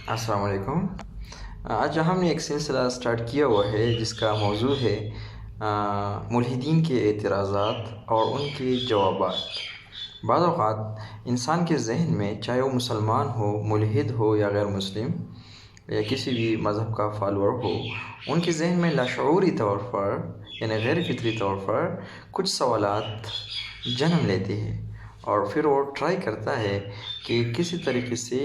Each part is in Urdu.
السلام علیکم۔ آج ہم نے ایک سلسلہ سٹارٹ کیا ہوا ہے جس کا موضوع ہے ملحدین کے اعتراضات اور ان کے جوابات۔ بعض اوقات انسان کے ذہن میں، چاہے وہ مسلمان ہو، ملحد ہو یا غیر مسلم یا کسی بھی مذہب کا فالوور ہو، ان کے ذہن میں لاشعوری طور پر یعنی غیر فطری طور پر کچھ سوالات جنم لیتے ہیں، اور پھر وہ ٹرائی کرتا ہے کہ کسی طریقے سے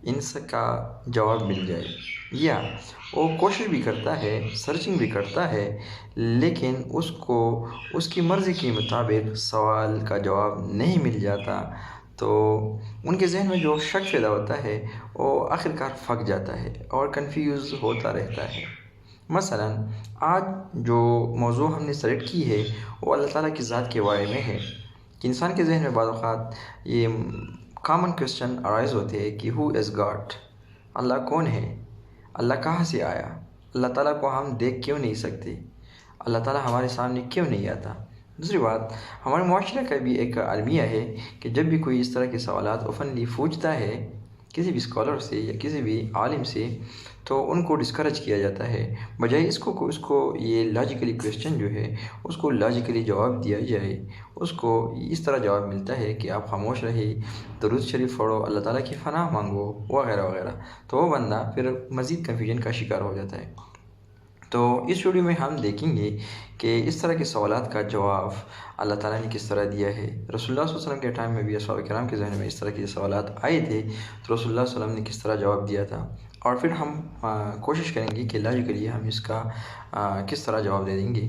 ان کا جواب مل جائے، یا وہ کوشش بھی کرتا ہے، سرچنگ بھی کرتا ہے، لیکن اس کی مرضی کے مطابق سوال کا جواب نہیں مل جاتا، تو ان کے ذہن میں جو شک پیدا ہوتا ہے وہ آخرکار پھک جاتا ہے اور کنفیوز ہوتا رہتا ہے۔ مثلا آج جو موضوع ہم نے سلیکٹ کی ہے وہ اللہ تعالیٰ کی ذات کے بارے میں ہے، کہ انسان کے ذہن میں بعض اوقات یہ کامن کویسچن ارائز ہوتے ہیں کہ ہو از گاڈ، اللہ کون ہے، اللہ کہاں سے آیا، اللہ تعالیٰ کو ہم دیکھ کیوں نہیں سکتے، اللہ تعالیٰ ہمارے سامنے کیوں نہیں آتا۔ دوسری بات، ہمارے معاشرے کا بھی ایک المیہ ہے کہ جب بھی کوئی اس طرح کے سوالات اوپنلی پوچھتا ہے کسی بھی اسکالر سے یا کسی بھی عالم سے، تو ان کو ڈسکریج کیا جاتا ہے، بجائے اس کو یہ لاجیکلی کویسچن جو ہے اس کو لاجیکلی جواب دیا جائے۔ اس کو اس طرح جواب ملتا ہے کہ آپ خاموش رہے، درود شریف پڑھو، اللہ تعالیٰ کی پناہ مانگو وغیرہ وغیرہ، تو وہ بندہ پھر مزید کنفیوژن کا شکار ہو جاتا ہے۔ تو اس ویڈیو میں ہم دیکھیں گے کہ اس طرح کے سوالات کا جواب اللہ تعالیٰ نے کس طرح دیا ہے۔ رسول اللہ صلی اللہ علیہ وسلم کے ٹائم میں بھی اصحاب کرام کے ذہن میں اس طرح کے سوالات آئے تھے، تو رسول اللہ صلی اللہ علیہ وسلم نے کس طرح جواب دیا تھا، اور پھر ہم کوشش کریں گے کہ لاجیکلی ہم اس کا کس طرح جواب دے دیں گے۔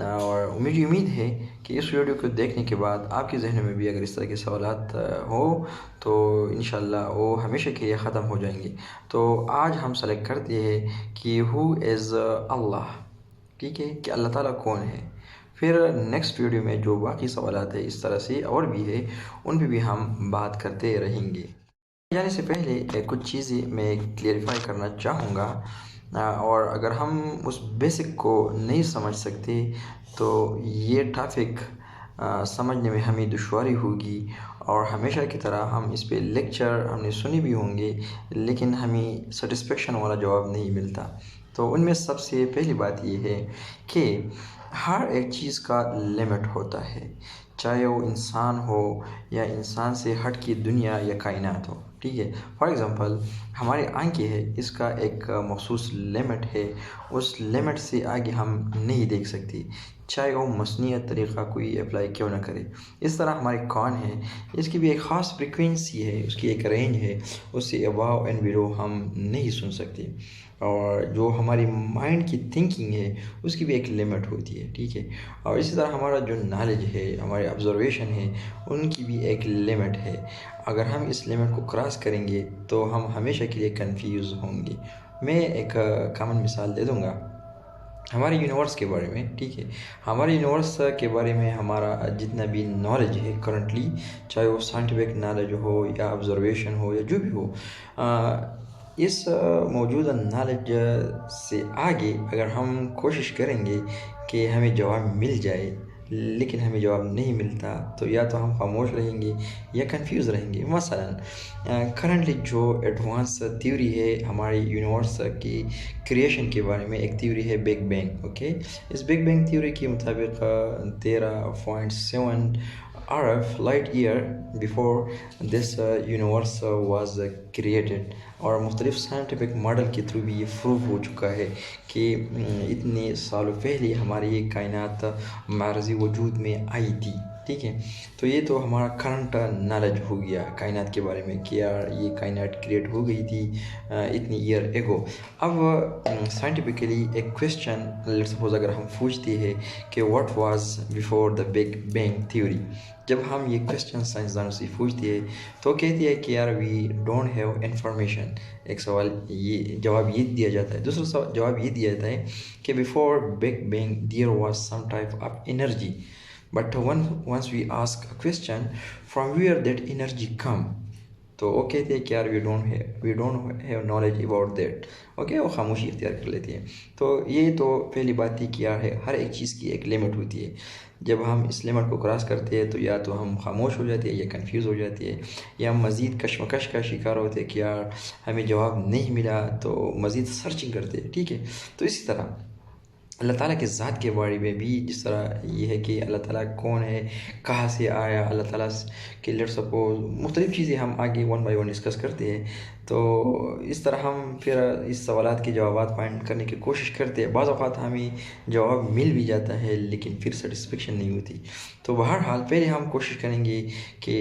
اور مجھے امید ہے کہ اس ویڈیو کو دیکھنے کے بعد آپ کے ذہن میں بھی اگر اس طرح کے سوالات ہو تو انشاءاللہ وہ ہمیشہ کے لیے ختم ہو جائیں گے۔ تو آج ہم سلیکٹ کرتے ہیں کہ ہو از اللہ، ٹھیک ہے، کہ اللہ تعالیٰ کون ہے۔ پھر نیکسٹ ویڈیو میں جو باقی سوالات ہیں اس طرح سے اور بھی ہے، ان پہ بھی ہم بات کرتے رہیں گے۔ جانے سے پہلے کچھ چیزیں میں کلیئرفائی کرنا چاہوں گا، اور اگر ہم اس بیسک کو نہیں سمجھ سکتے تو یہ ٹاپک سمجھنے میں ہمیں دشواری ہوگی، اور ہمیشہ کی طرح ہم اس پہ لیکچر ہم نے سنی بھی ہوں گے، لیکن ہمیں سیٹسفیکشن والا جواب نہیں ملتا۔ تو ان میں سب سے پہلی بات یہ ہے کہ ہر ایک چیز کا لمٹ ہوتا ہے، چاہے وہ انسان ہو یا انسان سے ہٹ کی دنیا یا کائنات ہو، ٹھیک ہے۔ فار ایگزامپل ہماری آنکھیں ہے، اس کا ایک مخصوص لمٹ ہے، اس لمٹ سے آگے ہم نہیں دیکھ سکتے، چاہے وہ مصنوعی طریقہ کوئی اپلائی کیوں نہ کرے۔ اس طرح ہمارے کان ہے، اس کی بھی ایک خاص فریکوینسی ہے، اس کی ایک رینج ہے، اس سے اباؤ اینڈ بیلو ہم نہیں سن سکتے۔ اور جو ہماری مائنڈ کی تھنکنگ ہے اس کی بھی ایک لمٹ ہوتی ہے، ٹھیک ہے۔ اور اسی طرح ہمارا جو نالج ہے، ہمارے آبزرویشن ہے، ان کی بھی ایک لمٹ ہے۔ اگر ہم اس لمٹ کو کراس کریں گے تو ہم ہمیشہ کے لیے کنفیوز ہوں گے۔ میں ایک کامن مثال دے دوں گا ہمارے یونیورس کے بارے میں، ٹھیک ہے۔ ہمارے یونیورس کے بارے میں ہمارا جتنا بھی نالج ہے کرنٹلی، چاہے وہ سائنٹیفک نالج ہو یا آبزرویشن ہو یا جو بھی ہو، اس موجودہ نالج سے آگے اگر ہم کوشش کریں گے کہ ہمیں جواب مل جائے، لیکن ہمیں جواب نہیں ملتا، تو یا تو ہم خاموش رہیں گے یا کنفیوز رہیں گے۔ مثلا کرنٹلی جو ایڈوانس تھیوری ہے ہمارے یونیورس کی کریشن کے بارے میں، ایک تھیوری ہے بگ بینگ، اوکے۔ اس بگ بینگ تھیوری کے مطابق 13.7 Earth light year before this universe was created، اور مختلف سائنٹیفک ماڈل کے تھرو بھی یہ پروف ہو چکا ہے کہ اتنے سالوں پہلے ہماری یہ کائنات معرضی وجود میں آئی تھی، ٹھیک ہے۔ تو یہ تو ہمارا کرنٹ نالج ہو گیا کائنات کے بارے میں کہ یار یہ کائنات کریٹ ہو گئی تھی اتنی ایئر ایگو۔ اب سائنٹیفکلی ایک کویسچن لیٹس سپوز اگر ہم پوچھتے ہیں کہ what was before the big bang theory, جب ہم یہ کویسچن سائنسدانوں سے پوچھتے ہیں تو کہتے ہیں کہ یار وی ڈونٹ ہیو انفارمیشن۔ ایک سوال یہ جواب یہ دیا جاتا ہے، دوسرا جواب یہ دیا جاتا ہے کہ before big bang there was some type of energy, but once we ask a question from where that energy come، تو وہ کہتے ہیں کہ یار we don't have knowledge about that, okay, وہ خاموشی اختیار کر لیتی ہے۔ تو یہ تو پہلی بات تھی کہ یار ہے ہر ایک چیز کی ایک لمٹ ہوتی ہے، جب ہم اس لمٹ کو کراس کرتے ہیں تو یا تو ہم خاموش ہو جاتے ہیں یا کنفیوز ہو جاتے ہیں، یا ہم مزید کشمکش کا شکار ہوتے ہیں کہ یار ہمیں جواب نہیں ملا تو مزید سرچنگ کرتے ہیں، ٹھیک ہے۔ تو اسی طرح اللہ تعالیٰ کے ذات کے بارے میں بھی جس طرح یہ ہے کہ اللہ تعالیٰ کون ہے، کہاں سے آیا اللہ تعالیٰ کے، لیٹ سپوز مختلف چیزیں ہم آگے ون بائی ون ڈسکس کرتے ہیں۔ تو اس طرح ہم پھر اس سوالات کے جوابات فائنڈ کرنے کی کوشش کرتے ہیں، بعض اوقات ہمیں جواب مل بھی جاتا ہے لیکن پھر سیٹسفیکشن نہیں ہوتی۔ تو بہرحال پہلے ہم کوشش کریں گے کہ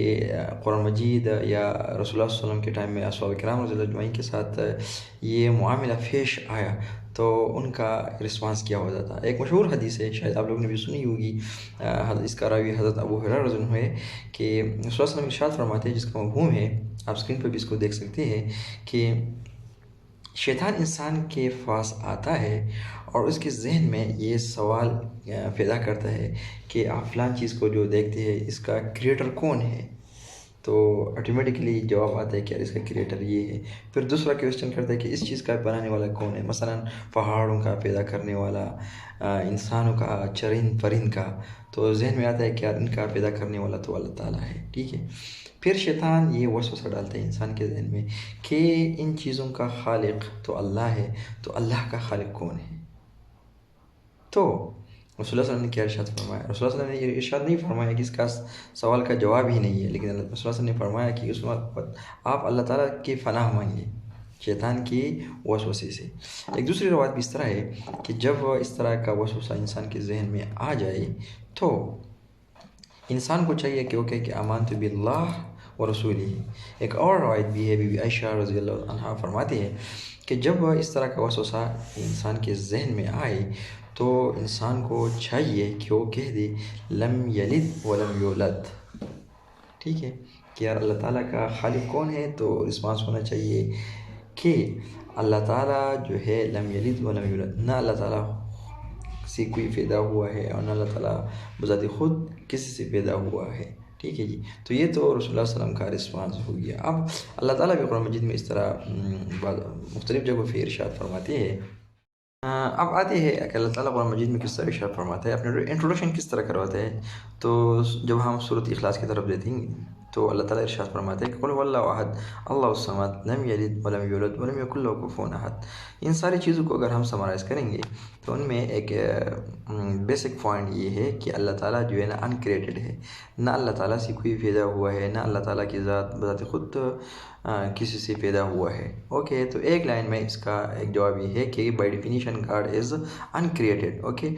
قرآن مجید یا رسول اللہ صلی اللہ علیہ وسلم کے ٹائم میں اصحاب کرام رضی اللہ اجمعین کے ساتھ یہ معاملہ پیش آیا تو ان کا رسپانس کیا ہوتا تھا۔ ایک مشہور حدیث ہے، شاید آپ لوگوں نے بھی سنی ہوگی، اس کا راوی حضرت ابو ہریرہ رضی اللہ عنہ ہے کہ رسول اللہ صلی اللہ علیہ وسلم ارشاد فرماتے ہیں، جس کا مفہوم ہے آپ اسکرین پہ بھی اس کو دیکھ سکتے ہیں، کہ شیطان انسان کے پاس آتا ہے اور اس کے ذہن میں یہ سوال پیدا کرتا ہے کہ آپ فلان چیز کو جو دیکھتے ہیں اس کا کریٹر کون ہے؟ تو آٹومیٹکلی جواب آتا ہے کہ اس کا کریٹر یہ ہے۔ پھر دوسرا کویسچن کرتا ہے کہ اس چیز کا بنانے والا کون ہے، مثلا پہاڑوں کا پیدا کرنے والا، انسانوں کا، چرند پرند کا، تو ذہن میں آتا ہے کہ یار ان کا پیدا کرنے والا تو اللہ تعالیٰ ہے، ٹھیک ہے۔ پھر شیطان یہ وسوسہ ڈالتا ہے انسان کے ذہن میں کہ ان چیزوں کا خالق تو اللہ ہے، تو اللہ کا خالق کون ہے؟ تو رسول اللہ صلی اللہ علیہ وسلم نے کیا ارشاد فرمایا؟ رسول اللہ صلی اللہ علیہ وسلم نے یہ ارشاد نہیں فرمایا کہ اس کا سوال کا جواب ہی نہیں ہے، لیکن رسول اللہ صلی اللہ علیہ وسلم نے فرمایا کہ اس وقت آپ اللہ تعالیٰ کی پناہ مانگے شیطان کی وسوسے سے۔ ایک دوسری روایت بھی اس طرح ہے کہ جب اس طرح کا وسوسہ انسان کے ذہن میں آ جائے تو انسان کو چاہیے کہ وہ کہے کہ آمنت باللہ و رسولہ۔ ایک اور روایت بھی ہے، بی بی عائشہ رضی اللہ عنہا فرماتے ہیں کہ جب اس طرح کا وسوسہ انسان کے ذہن میں آئے تو انسان کو چاہیے کہ وہ کہہ دے لم یلد ولم یولد، ٹھیک ہے، کہ یار اللہ تعالیٰ کا خالق کون ہے؟ تو رسپانس ہونا چاہیے کہ اللہ تعالیٰ جو ہے لم یلد ولم یولد، نہ اللہ تعالیٰ سے کوئی پیدا ہوا ہے اور نہ اللہ تعالیٰ بذات خود کسی سے پیدا ہوا ہے، ٹھیک ہے جی۔ تو یہ تو رسول اللہ صلی اللہ علیہ وسلم کا رسپانس ہو گیا۔ اب اللہ تعالیٰ بھی قرآن مجید میں اس طرح مختلف جگہوں پہ ارشاد فرماتے ہیں۔ اب آتے ہیں کہ اللہ تعالیٰ قرآن مجید میں کس طرح ارشاد فرماتا ہے، اپنے انٹروڈکشن کس طرح کرواتا ہے۔ تو جب ہم سورۃ اخلاص کی طرف دیکھیں گے تو اللہ تعالیٰ ارشاد فرماتا ہے کہ قل هو اللہ احد اللہ الصمد لم یلد ولم یولد ولم یکن له کفوا احد۔ ان ساری چیزوں کو اگر ہم سمرائز کریں گے تو ان میں ایک بیسک پوائنٹ یہ ہے کہ اللہ تعالیٰ جو ہے نا ان کریٹڈ ہے، نہ اللہ تعالیٰ سے کوئی پیدا ہوا ہے، نہ اللہ تعالیٰ کی ذات بذات خود کسی سے پیدا ہوا ہے، اوکے۔ تو ایک لائن میں اس کا ایک جواب یہ ہے کہ by definition God is in created, okay.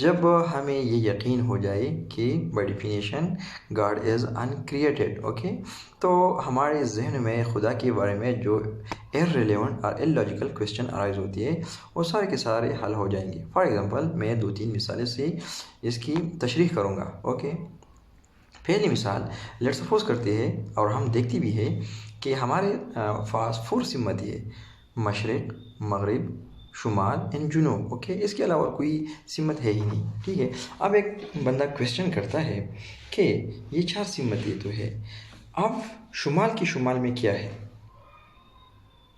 جب ہمیں یہ یقین ہو جائے کہ by definition God is in created, okay, تو ہمارے ذہن میں خدا کے بارے میں جو irrelevant اور illogical کویسچن ارائز ہوتی ہے وہ سارے کے سارے حل ہو جائیں گے۔ فار ایگزامپل میں 2-3 مثالیں سے اس کی تشریح کروں گا، اوکے۔ پہلی مثال لیٹ سپوز کرتے ہیں اور ہم دیکھتی بھی ہے کہ ہمارے پاس 4 سمتی ہے، مشرق، مغرب، شمال اینڈ جنوب، اوکے۔ اس کے علاوہ کوئی سمت ہے ہی نہیں، ٹھیک ہے۔ اب ایک بندہ کویسچن کرتا ہے کہ یہ 4 سمتی تو ہے، اب شمال کی شمال میں کیا ہے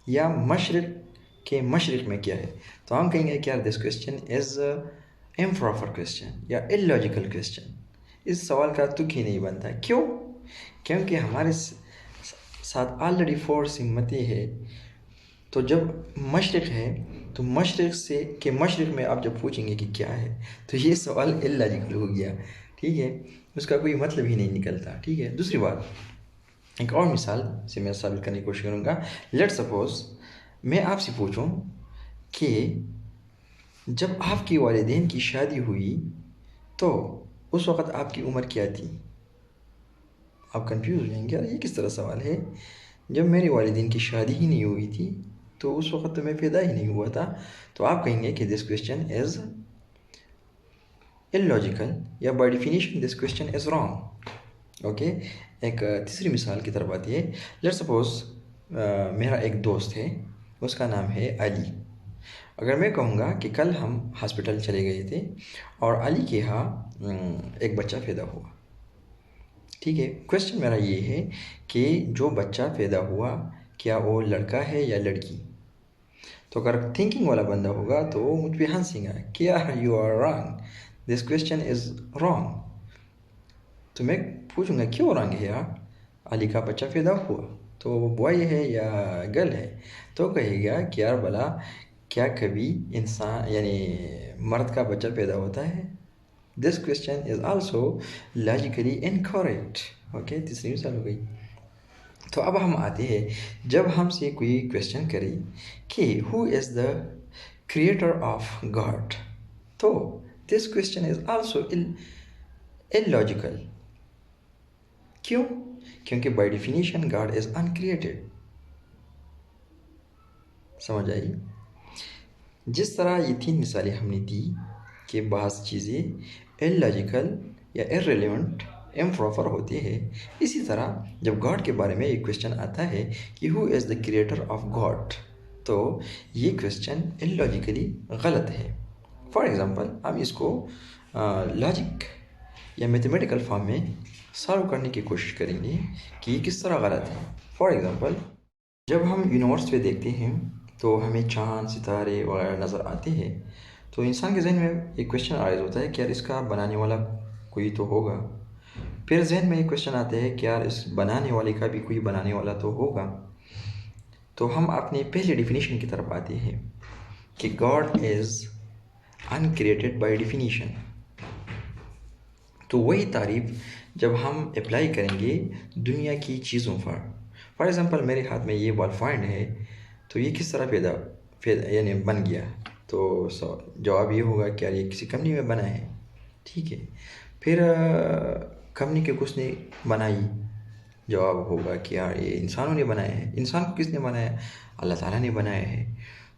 یا مشرق کے مشرق میں کیا ہے؟ تو ہم کہیں گے کہ دس کویسچن از امپراپر کویسچن یا illogical کویسچن، اس سوال کا تک ہی نہیں بنتا۔ کیوں؟ کیونکہ ہمارے ساتھ آلریڈی 4 سمتی ہے، تو جب مشرق ہے تو مشرق میں آپ جب پوچھیں گے کہ کیا ہے تو یہ سوال illogical ہو گیا، ٹھیک ہے، اس کا کوئی مطلب ہی نہیں نکلتا، ٹھیک ہے۔ دوسری بات، ایک اور مثال سے میں ثابت کرنے کی کوشش کروں گا۔ لیٹ سپوز میں آپ سے پوچھوں کہ جب آپ کی والدین کی شادی ہوئی تو اس وقت آپ کی عمر کیا تھی؟ آپ کنفیوز ہو جائیں گے، یہ کس طرح سوال ہے، جب میرے والدین کی شادی ہی نہیں ہوئی تھی تو اس وقت تو میں پیدا ہی نہیں ہوا تھا۔ تو آپ کہیں گے کہ دس کویسچن از illogical یا by definition this question is wrong, okay. ایک تیسری مثال کی طرف آتی ہے۔ لیٹ سپوز میرا ایک دوست ہے، اس کا نام ہے علی۔ اگر میں کہوں گا کہ کل ہم ہاسپٹل چلے گئے تھے اور علی کے ہاں ایک بچہ پیدا ہوا، ٹھیک ہے، کویشچن میرا یہ ہے کہ جو بچہ پیدا ہوا کیا وہ لڑکا ہے یا لڑکی؟ تو اگر تھنکنگ والا بندہ ہوگا تو وہ مجھ پہ ہنسے گا کیا you are wrong, this question is wrong. تو میں پوچھوں گا کیوں رانگ ہے یار، علی کا بچہ پیدا ہوا تو وہ بوائے ہے یا گرل ہے؟ تو کہے گا کہ یار بلا کیا کبھی انسان یعنی مرد کا بچہ پیدا ہوتا ہے؟ This question is also logically incorrect. Okay, تیسری مثال ہو گئی. تو اب ہم آتے ہیں، جب ہم سے کوئی کویشچن کرے کہ ہو از دا کریٹر آف گاڈ، تو دس کویشچن از آلسو illogical. کیوں؟ کیونکہ بائی ڈیفینیشن گاڈ از انکریٹڈ. سمجھ آئی؟ جس طرح یہ 3 مثالیں ہم نے دی کہ بعض چیزیں illogical یا irrelevant امپراپر ہوتی ہے، اسی طرح جب گاڈ کے بارے میں ایک کویشچن آتا ہے کہ ہو از دا کریٹر آف گاڈ، تو یہ کویشچن illogicaلی غلط ہے. فار ایگزامپل ہم اس کو لاجک یا میتھمیٹیکل فارم میں سالو کرنے کی کوشش کریں گے کہ یہ کس طرح غلط ہے. فار ایگزامپل جب ہم یونیورس پہ دیکھتے ہیں تو ہمیں چاند ستارے وغیرہ نظر آتے ہیں، تو انسان کے ذہن میں ایک کویشچن رائز ہوتا ہے کہ یار اس کا بنانے والا کوئی تو ہوگا. پھر ذہن میں ایک کویشچن آتا ہے کہ یار اس بنانے والے کا بھی کوئی بنانے والا تو ہوگا. تو ہم اپنے پہلے ڈیفینیشن کی طرف آتے ہیں کہ گاڈ از انکریٹڈ بائی ڈیفینیشن. تو وہی تعریف جب ہم اپلائی کریں گے دنیا کی چیزوں پر، فار ایگزامپل میرے ہاتھ میں یہ بال فائنڈ ہے، تو یہ کس طرح پیدا یعنی بن گیا؟ تو جواب یہ ہوگا کہ یار یہ کسی کمپنی میں بنا ہے. ٹھیک ہے، پھر کمپنی کے کس نے بنائی؟ جواب ہوگا کہ یار یہ انسانوں نے بنایا ہے. انسان کو کس نے بنایا؟ اللہ تعالیٰ نے بنایا ہے.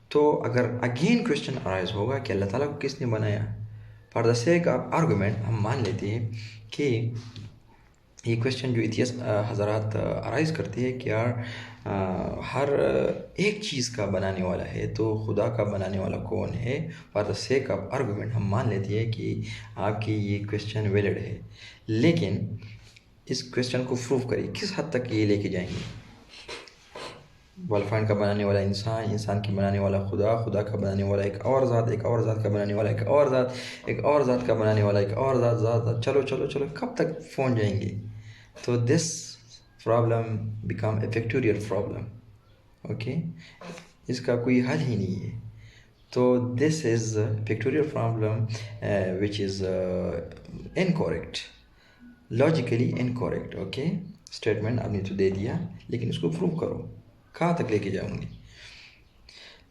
تو اگر اگین کویشچن ارائز ہوگا کہ اللہ تعالیٰ کو کس نے بنایا، for the sake of argument ہم مان لیتے ہیں کہ یہ کویشچن جو ایتھیسٹ حضرات ارائز کرتے ہیں کہ یار ہر ایک چیز کا بنانے والا ہے، تو خدا کا بنانے والا کون ہے؟ For the sake of argument ہم مان لیتے ہیں کہ آپ کی یہ کویشچن ویلڈ ہے. لیکن اس کویشچن کو پروف کریے، کس حد تک یہ لے کے جائیں گے؟ والفائن کا بنانے والا انسان، انسان کی بنانے والا خدا، خدا کا بنانے والا ایک اور ذات، ایک اور ذات کا بنانے والا ایک اور ذات، ایک اور ذات کا بنانے والا ایک اور ذات. چلو چلو چلو کب تک پہنچ جائیں گے؟ تو this problem become a factorial problem. Okay, اس کا کوئی حل ہی نہیں ہے. تو this is factorial problem which is incorrect, logically incorrect. Okay, statement آپ نے تو دے دیا لیکن اس کو پروو کرو، کہاں تک لے کے جاؤں گی؟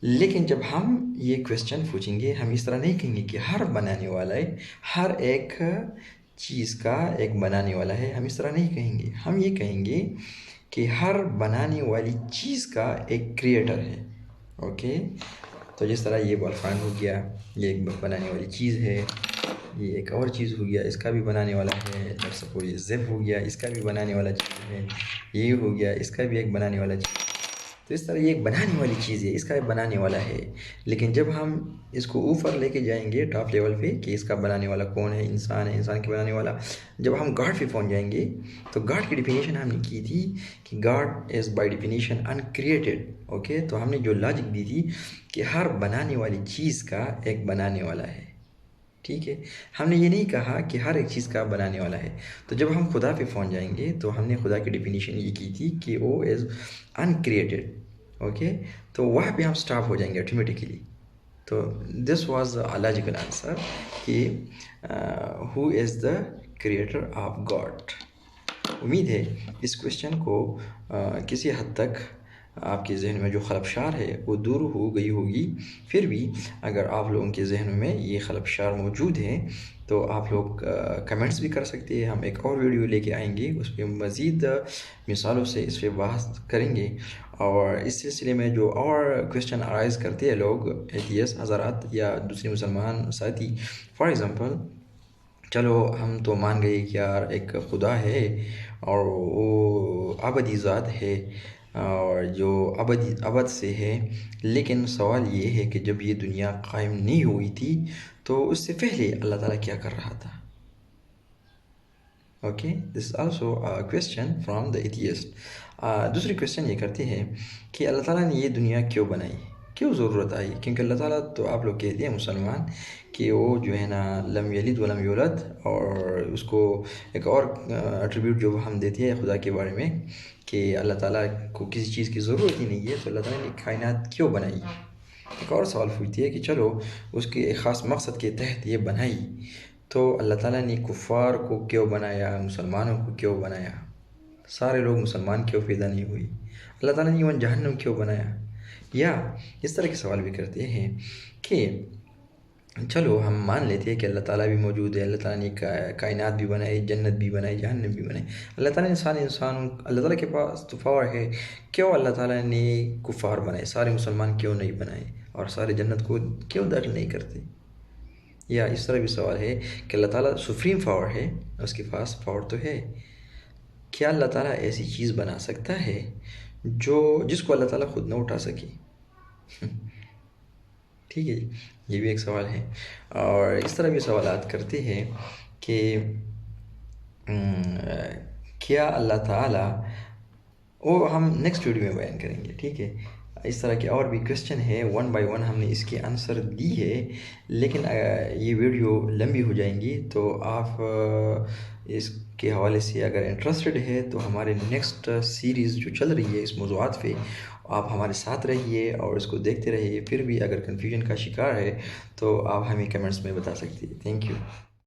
لیکن جب ہم یہ کویشچن پوچھیں گے ہم اس طرح نہیں کہیں گے کہ ہر بنانے والا ہے، ہر ایک چیز کا ایک بنانے والا ہے. ہم اس طرح نہیں کہیں گے، ہم یہ کہیں گے کہ ہر بنانے والی چیز کا ایک کریٹر ہے. اوکے، تو جس طرح یہ بال فائنڈ ہو گیا، یہ ایک بنانے والی چیز ہے، یہ ایک اور چیز ہو گیا اس کا بھی بنانے والا ہے. سپوز یہ زپ ہو گیا، اس کا بھی بنانے والا چیز ہے. یہ ہو گیا، اس کا بھی ایک بنانے والا چیز. تو اس طرح یہ ایک بنانے والی چیز ہے، اس کا بھی بنانے والا ہے. لیکن جب ہم اس کو اوپر لے کے جائیں گے ٹاپ لیول پہ کہ اس کا بنانے والا کون ہے؟ انسان ہے، انسان کے بنانے والا. جب ہم گاڈ پہ پہنچ جائیں گے تو گاڈ کی ڈیفینیشن ہم نے کی تھی کہ God is by definition uncreated. Okay, تو ہم نے جو لاجک دی تھی کہ ہر بنانے والی چیز کا ایک بنانے والا ہے. ٹھیک ہے، ہم نے یہ نہیں کہا کہ ہر ایک چیز کا بنانے والا ہے. تو جب ہم خدا پہ پہنچ جائیں گے تو ہم نے خدا کی ڈیفینیشن یہ کی تھی کہ وہ از انکریٹڈ. اوکے، تو وہاں پہ ہم سٹاپ ہو جائیں گے آٹومیٹیکلی. تو this was a logical answer کہ ہو از دا کریٹر آف گاڈ. امید ہے اس کویشچن کو کسی حد تک آپ کے ذہن میں جو خلفشار ہے وہ دور ہو گئی ہوگی. پھر بھی اگر آپ لوگوں کے ذہنوں میں یہ خلفشار موجود ہیں تو آپ لوگ کمنٹس بھی کر سکتے ہیں. ہم ایک اور ویڈیو لے کے آئیں گے، اس پہ مزید مثالوں سے اس پہ بحث کریں گے. اور اس سلسلے میں جو اور کویشچن ارائز کرتے ہیں لوگ ایتھیسٹ حضرات یا دوسرے مسلمان ساتھی، فار ایگزامپل چلو ہم تو مان گئے کہ یار ایک خدا ہے اور وہ ابدی ذات ہے اور جو ابد سے ہے. لیکن سوال یہ ہے کہ جب یہ دنیا قائم نہیں ہوئی تھی تو اس سے پہلے اللہ تعالیٰ کیا کر رہا تھا؟ Okay, this also question from the atheist. دوسری کویشچن یہ کرتی ہے کہ اللہ تعالیٰ نے یہ دنیا کیوں بنائی، کیوں ضرورت آئی؟ کیونکہ اللہ تعالیٰ تو آپ لوگ کہتے ہیں مسلمان کہ وہ جو ہے نا لم یلد ولم یولد، اور اس کو ایک اور ایٹریبیوٹ جو ہم دیتے ہیں خدا کے بارے میں کہ اللہ تعالیٰ کو کسی چیز کی ضرورت ہی نہیں ہے، تو اللہ تعالیٰ نے کائنات کیوں بنائی؟ ایک اور سوال پوچھتی ہے کہ چلو اس کے ایک خاص مقصد کے تحت یہ بنائی، تو اللہ تعالیٰ نے کفار کو کیوں بنایا، مسلمانوں کو کیوں بنایا؟ سارے لوگ مسلمان کیوں پیدا نہیں ہوئی؟ اللہ تعالیٰ نے ایون جہنم کیوں بنایا؟ یا اس طرح کے سوال بھی کرتے ہیں کہ چلو ہم مان لیتے ہیں کہ اللہ تعالیٰ بھی موجود ہے، اللہ تعالیٰ نے کائنات بھی بنائی، جنت بھی بنائی، جہنم بھی بنائی، اللہ تعالیٰ نے انسانوں اللہ تعالیٰ کے پاس تو پاور ہے، کیوں اللہ تعالیٰ نے کفار بنائے، سارے مسلمان کیوں نہیں بنائے، اور سارے جنت کو کیوں داخل نہیں کرتے؟ یا اس طرح بھی سوال ہے کہ اللہ تعالیٰ سپریم پاور ہے، اس کے پاس پاور تو ہے، کیا اللہ تعالیٰ ایسی چیز بنا سکتا ہے جس کو اللہ تعالیٰ خود نہ اٹھا سکے؟ ٹھیک ہے جی، یہ بھی ایک سوال ہے. اور اس طرح بھی سوالات کرتے ہیں کہ کیا اللہ تعالیٰ، وہ ہم نیکسٹ ویڈیو میں بیان کریں گے. ٹھیک ہے، اس طرح کے اور بھی کویشچن ہے، ون بائی ون ہم نے اس کے آنسر دی ہے، لیکن یہ ویڈیو لمبی ہو جائیں گی، تو آپ اس کے حوالے سے اگر انٹرسٹڈ ہے تو ہمارے نیکسٹ سیریز جو چل رہی ہے اس موضوعات پہ آپ ہمارے ساتھ رہیے اور اس کو دیکھتے رہیے. پھر بھی اگر کنفیوژن کا شکار ہے تو آپ ہمیں کمنٹس میں بتا سکتے ہیں. Thank you.